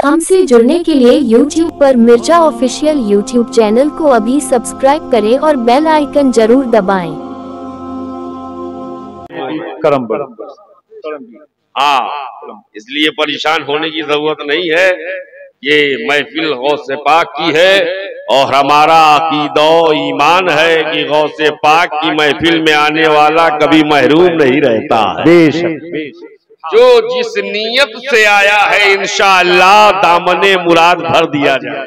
हमसे जुड़ने के लिए YouTube पर मिर्जा ऑफिशियल YouTube चैनल को अभी सब्सक्राइब करें और बेल आइकन जरूर दबाएं। करम इसलिए परेशान होने की जरूरत नहीं है। ये महफिल गौसे पाक की है और हमारा अकीदा ईमान है कि गौसे पाक की महफिल में आने वाला कभी महरूम नहीं रहता है। जो जिस नीयत से आया है इंशाअल्लाह दामने मुराद भर दिया जाए।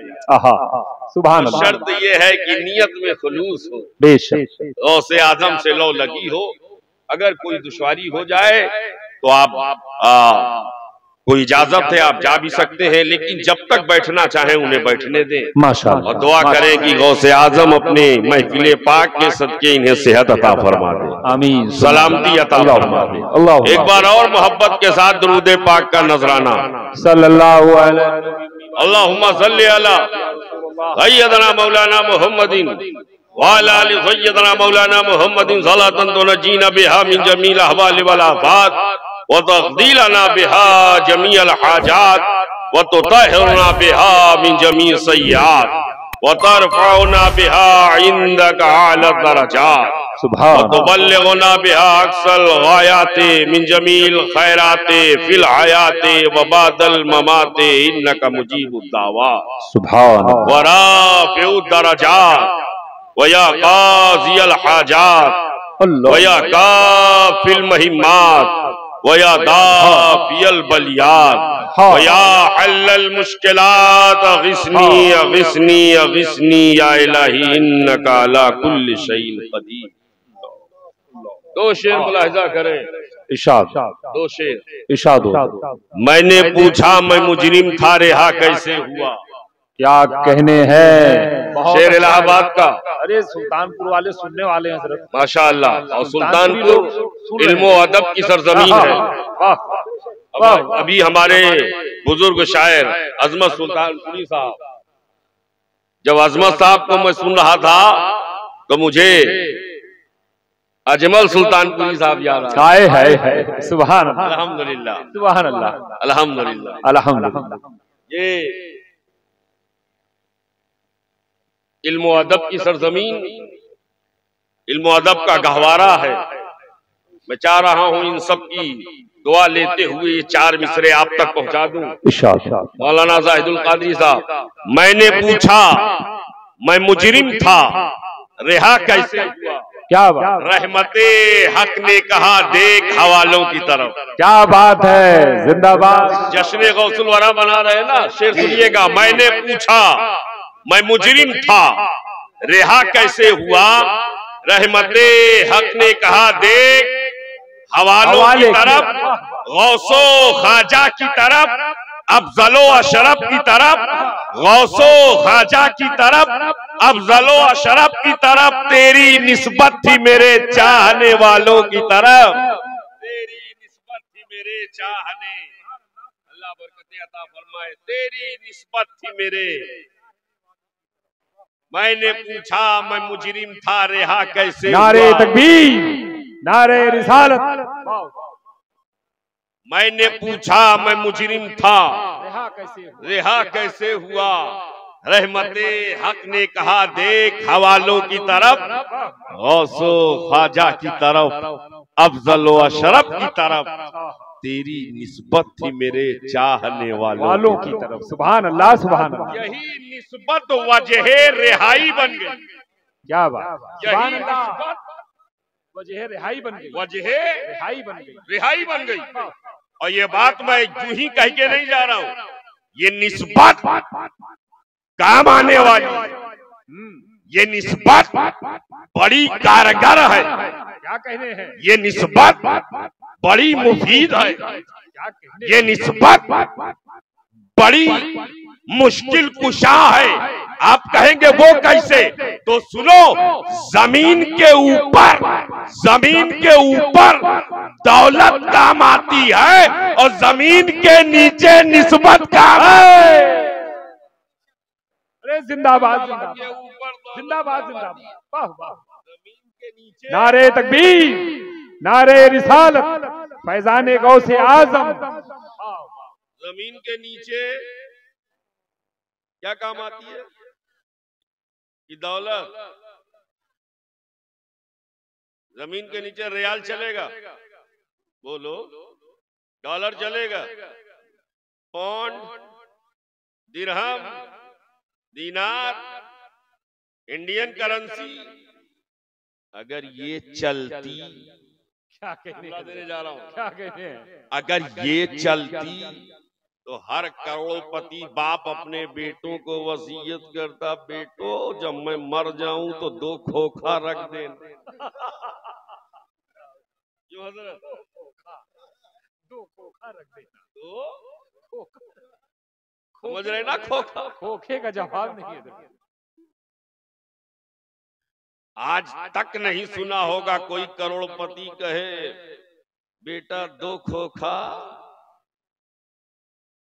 सुभान तो शर्त ये है कि नीयत में खुलूस हो, गौसे आजम से लौ लगी हो। अगर कोई दुश्वारी हो जाए तो आप कोई इजाजत है, आप जा भी सकते हैं, लेकिन जब तक बैठना चाहें उन्हें बैठने दें माशाअल्लाह, और दुआ करें कि गौसे आजम अपने महफिल पाक के सदके इन्हें सेहत अता फरमा दे, आमीन, सलामती अता फरमा दे। एक बार और मोहब्बत के साथ दुरूद पाक का नजराना सल्लल्लाहु अलैहि अल्लाहुम्मा सल्ली अला सय्यदना मौलाना मुहम्मदिन व अला आलि सय्यदना मौलाना मुहम्मदिन सलातन तुनजीना बिहा मिन जमील अहवाल वल आफात व तक़दीलना बिहा जमीअल हाजात व तुतहिरना बिहा मिन जमीअ सय्यात व तरफ़उना बिहा इंदका आला दरजात व तुबल्लिगुना बिहा अक़सल गायाति मिन जमील खैराति फिल हयाति व बादल ममाति इन्नका मुजीबुद दावात सुभान व राफ़िउद दरजात व या क़ाज़ियल हाजात व या काफ़िल महिम्मात वया दाफियल बलियात वया हल्लल मुश्किलात अग़िस्नी अग़िस्नी अग़िस्नी या इलाही इन्नका अला कुल्लि शैइन क़दीर। दो शेर मुलाहिज़ा करें, इरशाद, दो शेर इरशाद। मैंने पूछा मैं मुजरिम था रिहा कैसे हुआ। क्या कहने हैं शेर इलाहाबाद का। अरे सुल्तानपुर वाले सुनने वाले हैं हज़रत, माशाअल्लाह। और सुल्तानपुर इल्म व अदब की सरजमीन है। अभी हमारे बुजुर्ग शायर अजमत सुल्तानपुरी साहब, जब अजमत साहब को मैं सुन रहा था तो मुझे अजमल सुल्तानपुरी साहब याद आए है। सुभान अल्लाह, अल्हम्दुलिल्लाह, सुभान अल्लाह, अल्हम्दुलिल्लाह, अल्हम्दुलिल्लाह। ये इल्म व अदब की सरजमीन, इल्म व अदब का गहवारा है। मैं चाह रहा हूं इन सब की दुआ लेते हुए ये चार मिसरे आप तक पहुंचा दूं। मौलाना जाहिदुल कादरी साहब, मैंने पूछा मैं मुजरिम था रिहा कैसे हुआ। क्या बात, रहमते हक ने कहा देख हवालों की तरफ। क्या बात है, जिंदाबाद। जश्न गौसुल वरा बना रहे ना, शेर सुनिएगा। मैंने पूछा मैं मुजरिम था रिहा कैसे हुआ, रहमते हक ने कहा देख हवालों की तरफ, गौसो खाजा की तरफ, अफजलो अशरफ की तरफ, गौसो खाजा की तरफ, अफजलो अशरफ की तरफ। तेरी निस्बत थी मेरे चाहने वालों की तरफ, तेरी निस्बत थी मेरे चाहने, अल्लाह बरकतें अता फरमाए। तेरी निस्बत थी मेरे। मैंने पूछा मैं मुजरिम था रिहा कैसे हुआ। नारे तकबीर, नारे रिसालत। मैंने पूछा मैं मुजरिम था रिहा कैसे हुआ, रहमते हक ने कहा देख हवालों की तरफ, गौसो ख्वाजा की तरफ, अफजल व अशरफ की तरफ। तेरी निस्बत थी मेरे चाहने वालों की तरफ। सुभान अल्लाह, सुभान अल्लाह। यही निस्बत वजह रिहाई बन गई। क्या बात, यही निस्बत वजह रिहाई बन गई, वजह रिहाई बन गई, रिहाई बन गई। और ये बात मैं यूं ही कह के नहीं जा रहा हूं, ये निस्बत काम आने वाली, ये निस्बत बड़ी कारगर है। क्या कहने हैं, ये निस्बत बड़ी मुफीद है। ये निस्बत बड़ी मुश्किल कुशा है। आप कहेंगे वो कैसे, तो सुनो। जमीन के ऊपर, जमीन के ऊपर दौलत काम आती है और जमीन के नीचे निस्बत काम है। अरे जिंदाबाद, जिंदाबाद, जिंदाबाद, जिंदाबाद। वाह वाह। जमीन के नीचे नारे तकबीर, नारे रिसालत, फैजाने गौसे आजम। जमीन के नीचे क्या काम आती है कि दौलत? जमीन के नीचे रियाल चलेगा, बोलो, डॉलर चलेगा, पौंड, दिरहम, दीनार, इंडियन करेंसी, अगर ये चलती, क्या कहने देने जा रहा हूं, क्या कहते हैं, अगर ये चलती तो हर करोड़पति बाप अपने बेटों को वसीयत करता, बेटो जब मैं मर जाऊं तो 2 खोखा रख देना। जो हजरत 2 खोखा रख देना, तो समझ रहे ना, खोखा, खोखे का जवाब नहीं है। आज तक नहीं सुना होगा कोई करोड़पति कहे बेटा 2 खोखा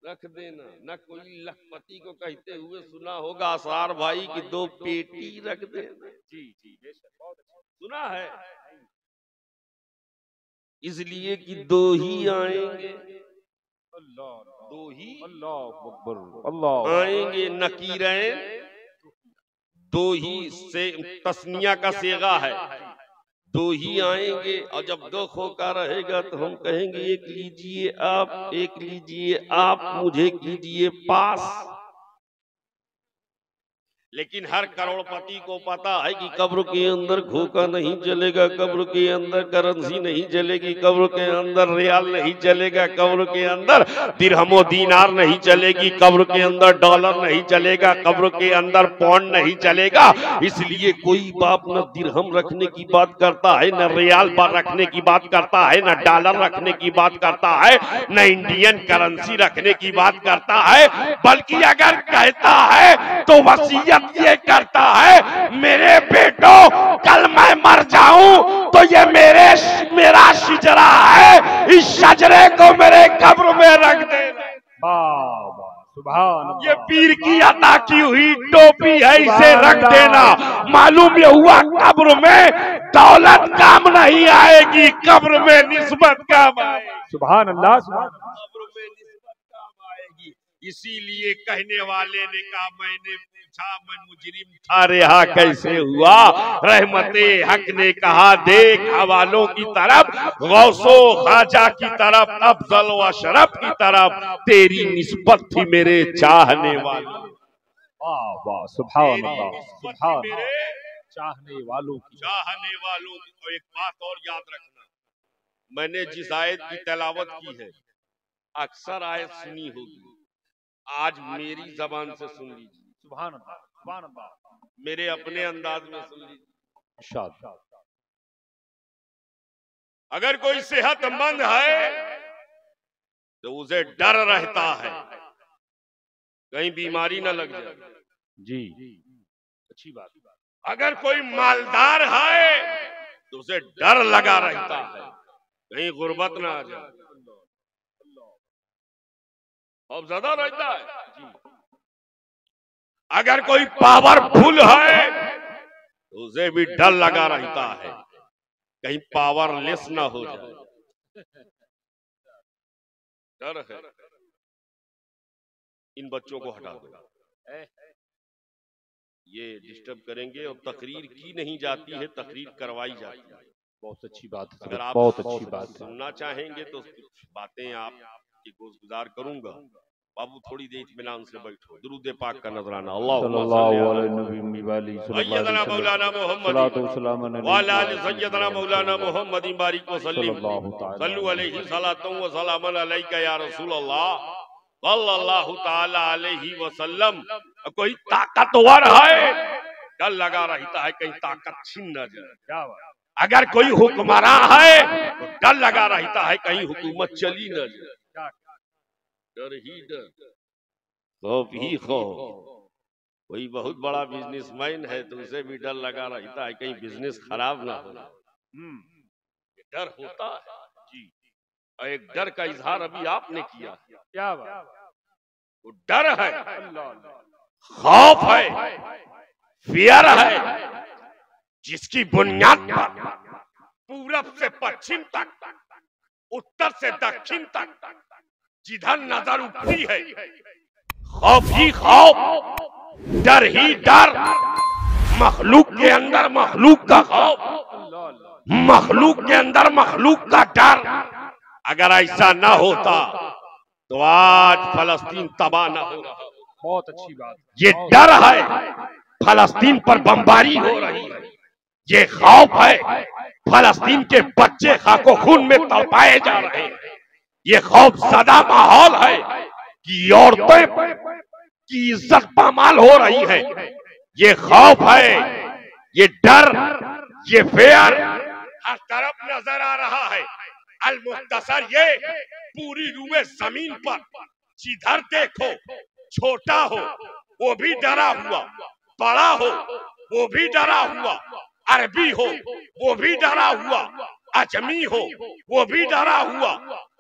रख देना, न कोई लखपति को कहते हुए सुना होगा आसार भाई की 2 पेटी रख देना। जी जी बेशक, बहुत अच्छा सुना है, इसलिए कि 2 ही आएंगे, अल्लाह, 2 ही अल्लाह अकबर, अल्लाह आएंगे, नकीरैन, 2 ही से तस्निया का सेगा है, 2 ही आएंगे। और जब 2 खोखा रहेगा तो हम कहेंगे एक लीजिए आप, एक लीजिए आप, मुझे कीजिए पास। लेकिन हर करोड़पति को पता है कि कब्र के अंदर खोखा नहीं चलेगा, कब्र के अंदर करेंसी नहीं चलेगी, कब्र के अंदर रियाल नहीं चलेगा, कब्र के अंदर दिरहमो दीनार नहीं चलेगी, कब्र के अंदर डॉलर नहीं चलेगा, कब्र के अंदर पौंड नहीं चलेगा। इसलिए कोई बाप न दिरहम रखने की बात करता है, न रियाल रखने की बात करता है, न डॉलर रखने की बात करता है, न इंडियन करेंसी रखने की बात करता है, बल्कि अगर कहता है तो वसीयत ये करता है, मेरे बेटो कल मैं मर जाऊं तो ये मेरा शिजरा है, इस शजरे को मेरे कब्र में रख देना। सुभान, ये पीर की अता की हुई टोपी है, इसे रख देना। मालूम ये हुआ कब्र में दौलत काम नहीं आएगी, कब्र में निस्बत काम आएगी। सुभान अल्लाह, कब्र में निस्बत काम आएगी। इसीलिए कहने वाले ने कहा, मैंने पूछा मैं मुजरिम था, रिहा कैसे हुआ? रहमते हक ने कहा, देख हवालों की तरफ, गौसो खाजा की तरफ, अफजल व शरफ की तरफ, तेरी निस्बत थी मेरे चाहने वालों। वाह वाह, सुभान अल्लाह, सुभान, चाहने वालों की, चाहने वालों की। तो एक बात और याद रखना, मैंने जिस आयत की तलावत की है, अक्सर आयत सुनी होगी, आज मेरी जबान से सुन लीजिए, सुभान अल्लाह, सुभान अल्लाह, मेरे अपने अंदाज में सुन लीजिए। अगर कोई सेहतमंद है तो उसे डर रहता है कहीं बीमारी ना लग जाए। जी, अच्छी बात। अगर कोई मालदार है तो उसे डर लगा रहता है कहीं गुर्बत ना आ जाए, अब ज्यादा रहता है। अगर कोई पावरफुल है तो उसे भी डर लगा रहता है कहीं पावरलेस ना हो जाए, डर है। इन बच्चों को हटा दो, ये डिस्टर्ब करेंगे और तकरीर की नहीं जाती है, तकरीर करवाई जाती है। बहुत अच्छी बात है, अगर आप बहुत अच्छी बात है। सुनना चाहेंगे तो कुछ बातें आपकी गुज़ार करूंगा। बाबू थोड़ी देर इत्मीनान से बैठो, दुरूद पाक का नजराना। सल्लल्लाहु अलैहि नबी वाली सय्यदना मौलाना मोहम्मद व अला सय्यदना मौलाना मोहम्मद बारिक व सल्लिम सल्लु अलैहि सलातु व सलामन अलैका या रसूल अल्लाह सल्लल्लाहु तआला अलैहि वसल्लम। कोई ताकतवर है, डर लगा रहता है कहीं ताकत छीन न जाए। क्या बात? अगर कोई हुक्मरान है तो डर लगा रहता है कहीं हुकूमत चली न जाए। डर ही डर, खौफ ही खौफ। कोई बहुत बड़ा बिजनेसमैन है तो उसे भी डर लगा रहता है कहीं बिजनेस खराब ना हो। डर होता है जी। और एक डर का इजहार अभी आपने किया। क्या बात? वो डर है, खौफ है, फियर है, जिसकी बुनियाद पर पूरब से पश्चिम तक, उत्तर से दक्षिण तक जिधर नजर उठती है खौफ ही खौफ, डर ही डर, मखलूक के अंदर मखलूक का खौफ, मखलूक के अंदर मखलूक का डर। अगर ऐसा ना होता तो आज फलस्तीन तबाह ना हो रहा। बहुत अच्छी बात। ये डर है, फलस्तीन पर बमबारी हो रही है। ये खौफ है, फलस्तीन के बच्चे खाको खून में तड़पाए जा रहे हैं। ये खौफ ज़दा माहौल है कि औरतें की इज्जत पामाल हो रही है। ये खौफ है, ये डर, ये फेयर हर तरफ नजर आ रहा है। अल-मुख्तसर ये पूरी रूए जमीन पर जिधर देखो, छोटा हो वो भी डरा हुआ, बड़ा हो वो भी डरा हुआ, अरबी हो वो भी डरा हुआ, अजमी हो वो भी डरा हुआ,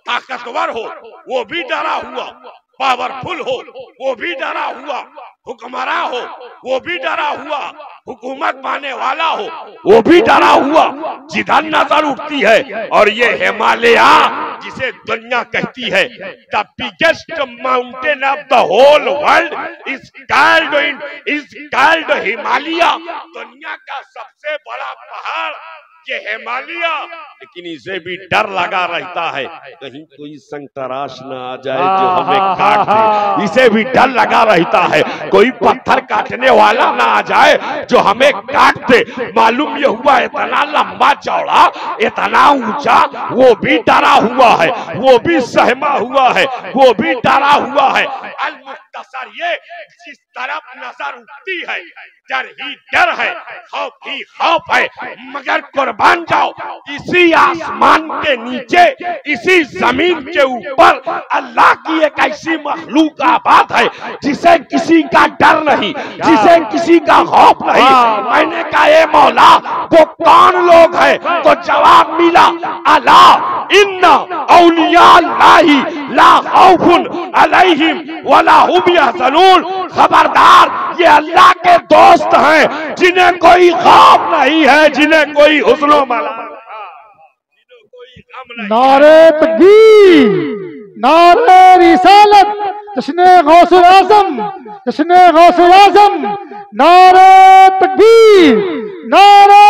ताकतवर हो वो भी डरा हुआ, पावरफुल हो वो भी डरा हुआ, हुक्मरान हो वो भी डरा हुआ, हुकूमत पाने वाला हो वो भी डरा हुआ। जिधर नजर उठती है, और ये हिमालय जिसे दुनिया कहती है the biggest mountain of the whole world is called Himalaya. दुनिया का सबसे बड़ा पहाड़ ये हिमालय, लेकिन इसे भी डर लगा रहता है कहीं कोई संतराश ना आ जाए जो हमें काट दे। इसे भी डर लगा रहता है कोई पत्थर काटने वाला ना आ जाए जो हमें काट दे। मालूम ये हुआ इतना लंबा चौड़ा, इतना ऊंचा, वो भी डरा हुआ है, वो भी सहमा हुआ है, वो भी डरा हुआ है। अल-मुख्तसर ये जिस तरफ नजर उठती है, डर ही डर है, खौफ ही खौफ है। मगर कुर्बान जाओ, इसी आसमान के नीचे, इसी जमीन के ऊपर अल्लाह की एक ऐसी मखलूक आबाद है जिसे किसी का डर नहीं, जिसे किसी का खौफ नहीं। मैंने कहा ए मौला वो कौन लोग हैं? तो जवाब मिला, अला इन्ना औलिया अल्लाही ला खौफुन अलैहिम वला हुम यहज़नून। खबरदार, ये अल्लाह के दोस्त हैं जिन्हें कोई खौफ नहीं है, जिन्हें कोई हुस्न मला, जिन्हें कोई गम नहीं। नारे तकबीर, नारे रिसालत, जश्ने गौसुल आज़म, जश्ने गौसुल आज़म, नारे तकबीर, नारे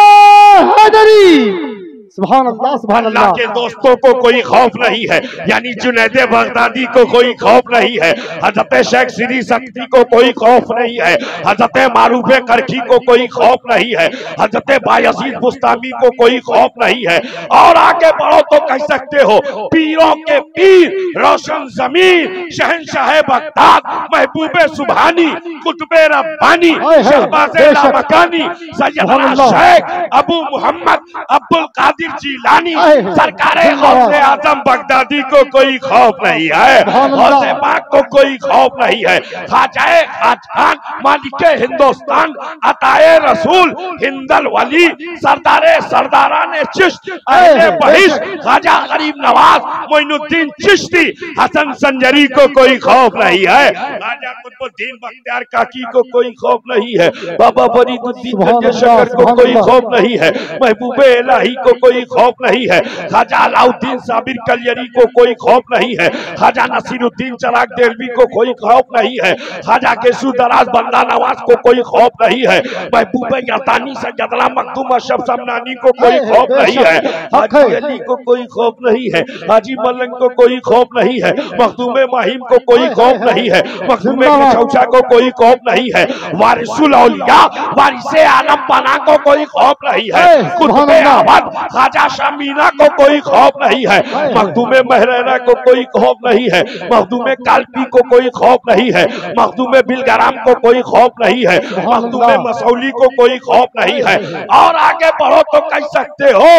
हैदरी। सुभान अल्लाह, सुभान अल्लाह। अल्लाह के दोस्तों को कोई खौफ नहीं है, यानी जुनैद बगदादी को कोई खौफ नहीं है, हजरत शेख श्री शक्ति को कोई खौफ नहीं है, हजरत मारूफ करखी को कोई खौफ नहीं है, हजरत बायजीद बुस्तामी को कोई खौफ नहीं है। और आगे बढ़ो तो कह सकते हो पीरों के पीर, रोशन जमीन, शहंशाह बगदाद, महबूबे सुभानी, कुतुबे रब्बानी, शहबाज़े लामकानी, सैयदना शेख अबू मोहम्मद अब्दुल कादिर जिलानी, सरकारे गौसे आजम बगदादी को कोई खौफ नहीं है, गौसे पाक को कोई खौफ नहीं है। ख्वाजाए खाजखान, मालिके हिंदुस्तान, अताए रसूल, हिंदल वली, सरदारे सरदाराने चिश्त, अहले बहिश्त, ख्वाजा गरीब नवाज, मोइनुद्दीन चिश्ती, हसन संजरी को कोई खौफ नहीं है। ख्वाजा कुतुबुद्दीन बख्तियार काकी को कोई खौफ नहीं है, बाबा फरीदुद्दीन गंजशकर को कोई खौफ नहीं है, महबूबे इलाही को कोई खौफ नहीं है, ख्वाजा अलाउद्दीन साबिर कलियरी को कोई खौफ नहीं है, ख्वाजा नसीरुद्दीन चिराग देलवी को कोई खौफ नहीं है, ख्वाजा केसू दराज बंदा नवाज को कोई खौफ नहीं है, महबूब यतानी सैयदना मखदूम अशरफ समनानी को कोई खौफ नहीं है, हाजी अली को कोई खौफ नहीं है, हाजी मलंग को कोई खौफ नहीं है, मखदूम माहिम को कोई खौफ नहीं है, मखदूम चौचा को कोई खौफ नहीं है, वारिसुल औलिया वारिसे आलम पना को कोई खौफ नहीं है, कुतुबे अहमद ख्वाजा शामीना को कोई खौफ नहीं है, मखदूमे महरैना को कोई खौफ नहीं है, मखदूमे कालपी को कोई खौफ नहीं है, मखदूमे बिलगराम को कोई खौफ नहीं है, मखदूमे मसौली को कोई खौफ नहीं है। और आगे बढ़ो तो कह सकते हो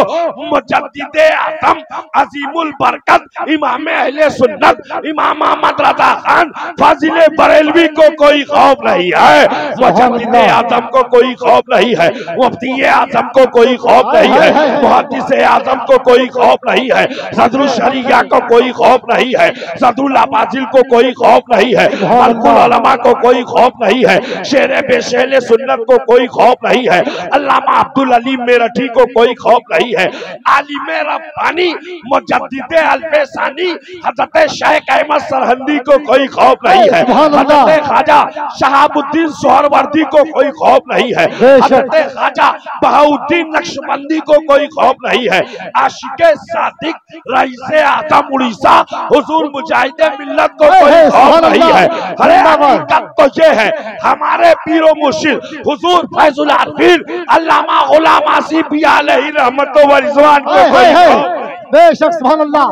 मुजद्दिदे आज़म अजीमुल बरकत इमाम अहले सुन्नत इमाम अहमद रजा खान फाजिले बरेलवी को कोई खौफ नहीं है, मुजद्दिदे आज़म को कोई खौफ नहीं है, मुफ्ती आज़म को कोई खौफ नहीं है, मुहद्दिस आज़म को कोई खौफ नहीं है, सदरुल शरिया को कोई खौफ नहीं है, सदरुल अबाजिल को कोई खौफ नहीं है, मलकुल उलमा को कोई खौफ नहीं है, शेरे बेशेले सुन्नत को कोई खौफ नहीं है, अल्लामा अब्दुल अलीम मेरठी को कोई खौफ नहीं है, आलिमे रब्बानी मुजद्दिदे अल्फसानी हजरत शेख अहमद सरहंदी को कोई खौफ नहीं है, हजरत ख्वाजा शहाबुद्दीन सोहरवर्दी को कोई खौफ नहीं है, हजरत ख्वाजा बहाउद्दीन नक्शबंदी को कोई खौफ नहीं है, आशिके सादिक रईसे आदम उड़ीसा हुजूर मुजाहिदे मिल्लत को कोई खौफ नहीं है। अरे हकीकत तो ये है, हमारे पीरो मुर्शिद हुजूर फैजुल आरिफीन अल्लामा गुलाम आसिफ अलैहि रहमतो व रिजवान को कोई खौफ नहीं। बेशक सुभान अल्लाह।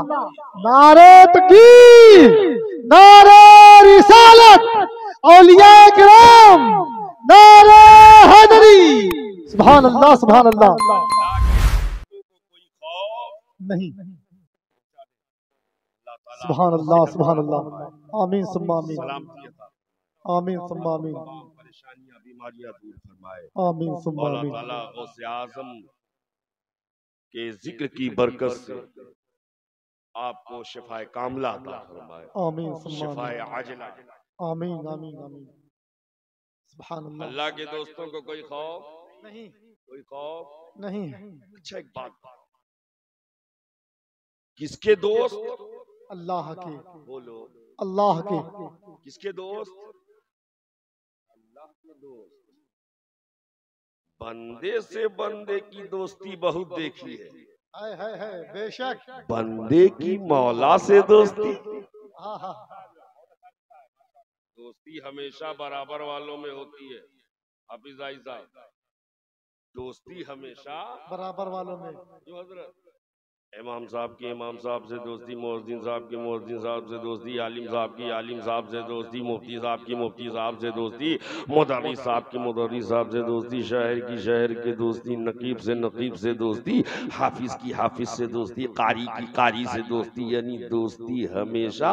नारे तकबीर, नारे रिसालत, औलिया किराम, नारे हैदरी। सुभान अल्लाह, सुभान अल्लाह। नहीं, सुभान अल्लाह, सुभान अल्लाह। आमीन सुम्मा आमीन, आमीन सुम्मा आमीन। परेशानियां बीमारियां दूर फरमाए, आमीन सुम्मा अल्लाह आमीन। ताला गौसे आज़म के जिक्र की बरकत से आपको शिफाए कामला अता फरमाए, आमीन सुम्मा शिफाए आमीन, आजिला। आमीन आमीन आमीन। सुभान अल्लाह। अल्लाह के दोस्तों को कोई खौफ नहीं, कोई खौफ नहीं। अच्छा एक बात, किसके दोस्त? अल्लाह के, बोलो, अल्लाह के। किसके दोस्त? अल्लाह के दोस्त। बंदे से बंदे की दोस्ती बहुत देखी है, है बेशक। बंदे की मौला से दोस्ती, हाँ हाँ। दोस्ती हमेशा बराबर वालों में होती है। हाफिज भाई साहब, दोस्ती हमेशा बराबर वालों में। जो हजरत इमाम साहब की इमाम साहब से दोस्ती, मोहद्दीन साहब की मोहद्दीन साहब से दोस्ती, आलिम साहब की आलिम साहब से दोस्ती, मुफ्ती साहब की मुफ्ती साहब से दोस्ती, मुदर्रिस साहब की मुदर्रिस साहब से दोस्ती, शायर की शायर के दोस्ती, नकीब से नकीब से दोस्ती, हाफिज की हाफिज से दोस्ती, कारी की कारी से दोस्ती। यानी दोस्ती हमेशा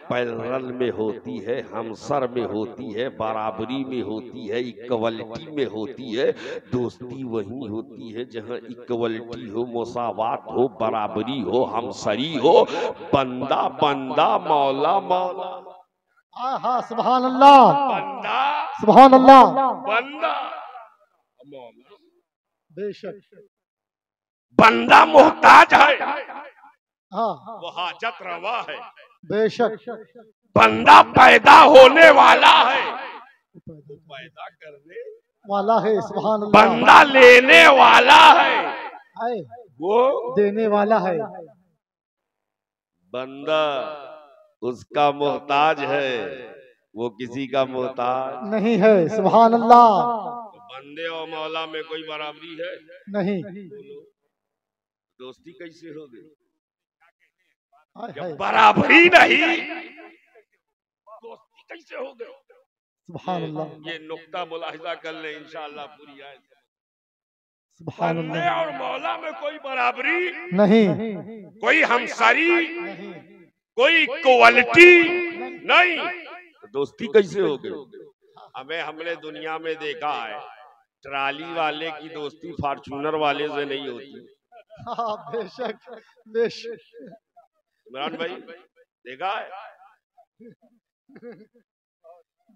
पैरल में होती है, हमसर में होती है, बराबरी में होती है, इक्वलिटी में होती है। दोस्ती वही होती है जहाँ इक्वलिटी हो, मुसावात हो, बराबरी हो, हमसरी हो, बंदा बंदा, मौला मौला। हाँ सुभान अल्लाह, बंदा सुभान अल्लाह। बंदा मौला। बेशक। बंदा मोहताज है, हाँ वो हाजत रवा है। बेशक। बंदा पैदा होने वाला है, पैदा करने वाला है। सुभान अल्लाह। बंदा लेने वाला है, आए वो देने वाला है। बंदा उसका मोहताज है, वो किसी का मोहताज नहीं है। सुभान अल्लाह। तो बंदे और मौला में कोई बराबरी है? नहीं। दोस्ती कैसे हो गई? हाय बराबरी नहीं, दोस्ती कैसे हो गई? सुभान अल्लाह। ये नुक्ता मुलाहिजा कर ले, इंशाअल्लाह पूरी आयत। सुभान बंदे अल्लाह। और मौला में कोई बराबरी नहीं, कोई हमसरी, नहीं। कोई क्वालिटी नहीं, तो दोस्ती कैसे हो गई? हमने दुनिया में देखा है, ट्राली वाले की दोस्ती फॉर्चूनर वाले से नहीं होती। हाँ बेशक, बेशक। इमरान भाई देखा है?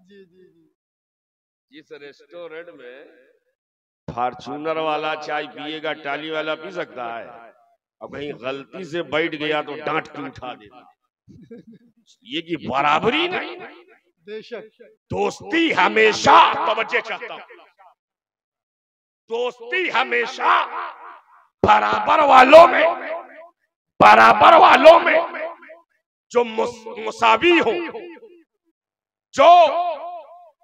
जी जी जी। जिस रेस्टोरेंट में फॉर्चूनर वाला चाय पिएगा, टाली वाला पी सकता है? अब कहीं गलती से बैठ गया तो डांट के उठा देगा। ये की बराबरी नहीं। बेशक। दोस्ती हमेशा, तवज्जो चाहता हूं, दोस्ती हमेशा बराबर वालों में, बराबर वालों में जो मुसावी हो, जो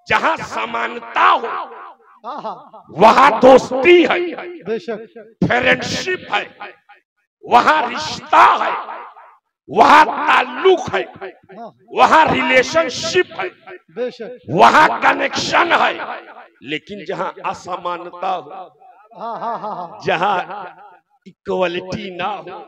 जहां समानता हो, वहां दोस्ती है, बेशक। फ्रेंडशिप है, वहां रिश्ता है, वहां ताल्लुक है, वहां रिलेशनशिप है, बेशक। वहां कनेक्शन है। लेकिन जहां असमानता हो, जहां इक्वलिटी ना हो,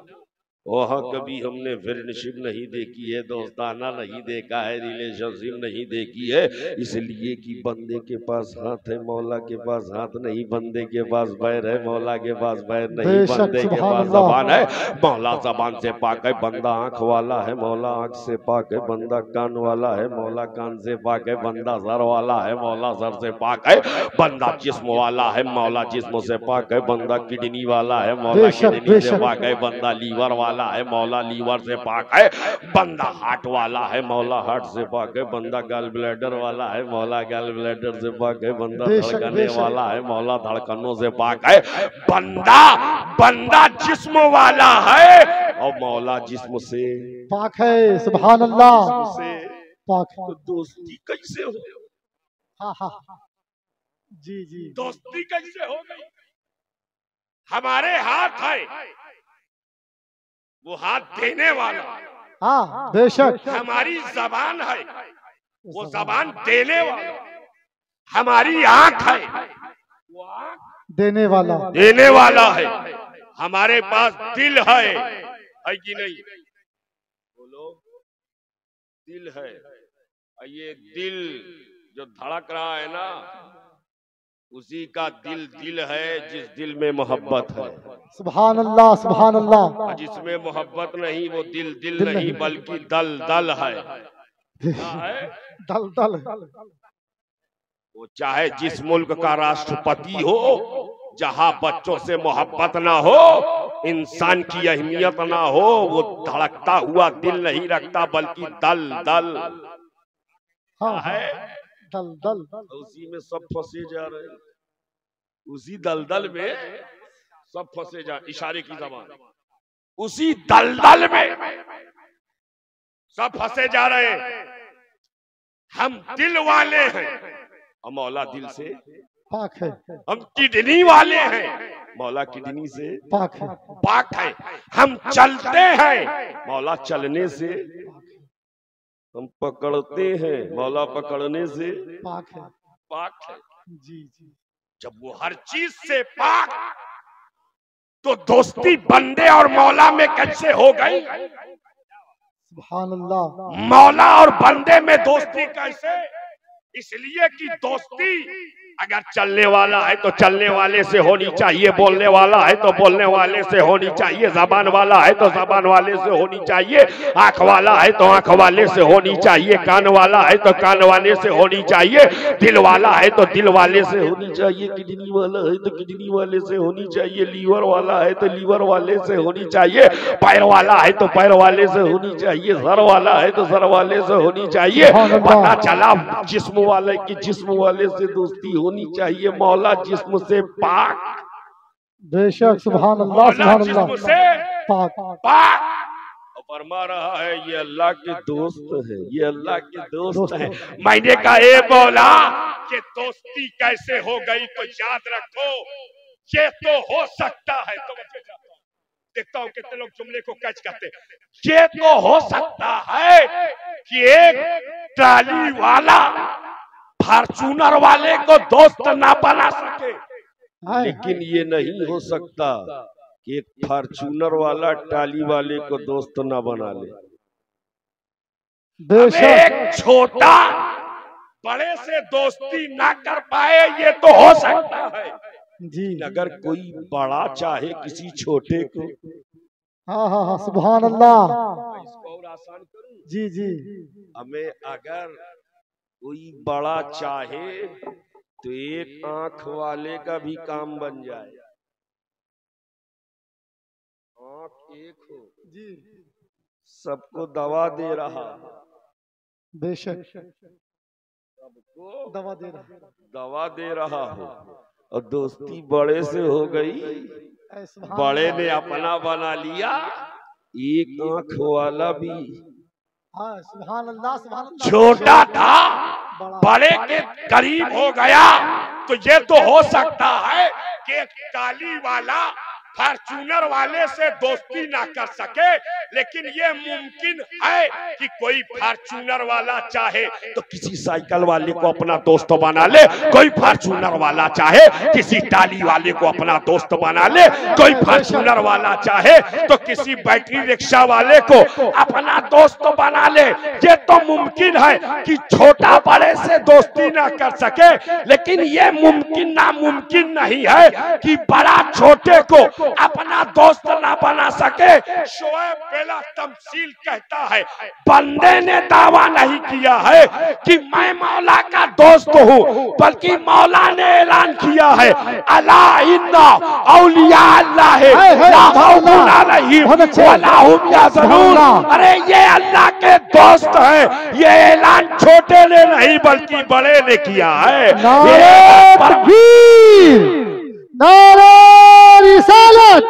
वहाँ कभी हमने फ्रेंडशिप नहीं देखी है, दोस्ताना नहीं देखा है, रिलेशनशिप नहीं देखी है। इसलिए कि बंदे के पास हाथ है, मौला के पास हाथ नहीं, बंदे के पास पैर है, मौला के पास पैर नहीं, बंदे के पास जबान है, मौला जबान से पाक है, बंदा आंख वाला है, मौला आंख से पाक है, बंदा कान वाला है, मौला कान से पाक है, बंदा सर वाला है, मौला सर से पाक है, बंदा जिस्म वाला है, मौला जिस्म से पाक है, बंदा किडनी वाला है, मौला किडनी से पाक है, बंदा लीवर वाला वाला है, मौला लीवर से पाक है। बंदा हार्ट वाला है, मौला हार्ट से पाक है। बंदा गल ब्लैडर वाला है, मौला गल ब्लैडर से पाक है। बंदा धड़कने वाला है, मौला धड़कनों से पाक है। बंदा जिस्म वाला है और मौला जिस्म से पाक है। सुभान अल्लाह। पाक है। तो दोस्ती कैसे हो? हाँ जी जी। दोस्ती कैसे हो गई? हमारे हाथ है, वो हाथ देने वाला। हाँ बेशक। हमारी जबान है, वो जबान देने वाला। हमारी आंख है, वो आंख देने वाला है। हमारे पास दिल है कि नहीं? बोलो, दिल है। ये दिल जो धड़क रहा है ना, उसी का दिल है जिस दिल में मोहब्बत है। सुभान अल्लाह, सुभान अल्लाह। जिसमें मोहब्बत नहीं वो दिल नहीं बल्कि दल है। दल। वो चाहे जिस मुल्क का राष्ट्रपति हो, जहां बच्चों से मोहब्बत ना हो, इंसान की अहमियत ना हो, वो धड़कता हुआ दिल नहीं रखता बल्कि दल है। दल। उसी में सब फंसे जा रहे हैं, उसी दलदल में सब फंसे जा। इशारे की जबान, उसी दलदल में सब फंसे जा रहे हैं। हम दिल वाले हैं और मौला दिल से पाक है। हम किडनी वाले हैं, मौला किडनी से पाक है। हम चलते हैं, मौला चलने से। हम पकड़ते हैं, मौला पकड़ने से पाक है। जी। जब वो हर चीज से पाक, तो दोस्ती बंदे और मौला में कैसे हो गई? सुभान अल्लाह। मौला और बंदे में दोस्ती कैसे? इसलिए कि दोस्ती अगर चलने वाला है तो चलने वाले से होनी चाहिए, बोलने वाला है तो बोलने वाले से होनी चाहिए, जबान वाला है तो जबान वाले से होनी चाहिए, आंख वाला है तो आंख वाले से होनी चाहिए, कान वाला है तो कान वाले से होनी चाहिए, दिल वाला है तो दिल वाले से होनी चाहिए, किडनी वाला है तो किडनी वाले से होनी चाहिए, लीवर वाला है तो लीवर वाले से होनी चाहिए, पैर वाला है तो पैर वाले से होनी चाहिए, सर वाला है तो सर वाले से होनी चाहिए। पता चला जिस्म वाले की जिस्म वाले से दोस्ती होनी चाहिए। मौला जिस्म से पाक, बेशक। सुभान अल्लाह, सुभान अल्लाह। जिस्म से पाक फरमा रहा है, ये अल्लाह के दोस्त है, ये अल्लाह के दोस्त है। मैंने कहा ए मौला कि दोस्ती कैसे हो गई? तो याद रखो, ये तो हो सकता है। तो देखता हूं कितने लोग जुमले को कैच करते। ये तो हो सकता है कि एक ट्राली वाला फॉर्च्यूनर वाले को दोस्त ना बना सके, लेकिन ये नहीं हो सकता कि एक फॉर्च्यूनर वाला ट्राली वाले को दोस्त ना बना ले। एक छोटा बड़े से दोस्ती ना कर पाए, ये तो हो सकता है जी। अगर कोई बड़ा चाहे किसी छोटे को, हाँ, सुभान अल्लाह। इसको और आसान करूं जी जी। हमें अगर कोई बड़ा चाहे तो एक आंख वाले का भी काम बन जाए। आंख एक हो जी, सबको दवा दे रहा, बेशक सबको दवा दे रहा हो, और दोस्ती बड़े से हो गई। बड़े ने अपना बना लिया, एक आंख वाला भी। हाँ, सुभान अल्लाह, सुभान अल्लाह। छोटा था बड़े के करीब हो गया। तो ये तो हो सकता है कि काली वाला फॉर्च्यूनर वाले से दोस्ती ना कर सके, लेकिन ये मुमकिन है कि कोई फॉर्च्यूनर वाला चाहे तो किसी साइकिल वाले को अपना दोस्त बना ले, कोई फॉर्च्यूनर वाला चाहे किसी टाली वाले को अपना दोस्त बना ले, कोई फॉर्च्यूनर वाला चाहे तो किसी बैटरी रिक्शा वाले को अपना दोस्त बना ले। ये तो मुमकिन है कि छोटा बड़े से दोस्ती ना कर सके, लेकिन ये मुमकिन नामुमकिन नहीं है कि बड़ा छोटे को अपना दोस्त ना बना सके। शोएब पहला तमसील कहता है, बंदे ने दावा नहीं किया है कि मैं मौला का दोस्त हूँ, बल्कि मौला ने ऐलान किया है, अला इन्ना औलिया अल्लाह ला खौफुन अलैहिम वला हुम यहज़नून। अरे ये अल्लाह के दोस्त हैं, ये ऐलान छोटे ने नहीं बल्कि बड़े ने किया है। नारे तकबीर, नारे रिसालत,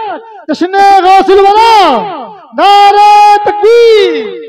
जश्न गौसुल वला, नारे तकबीर।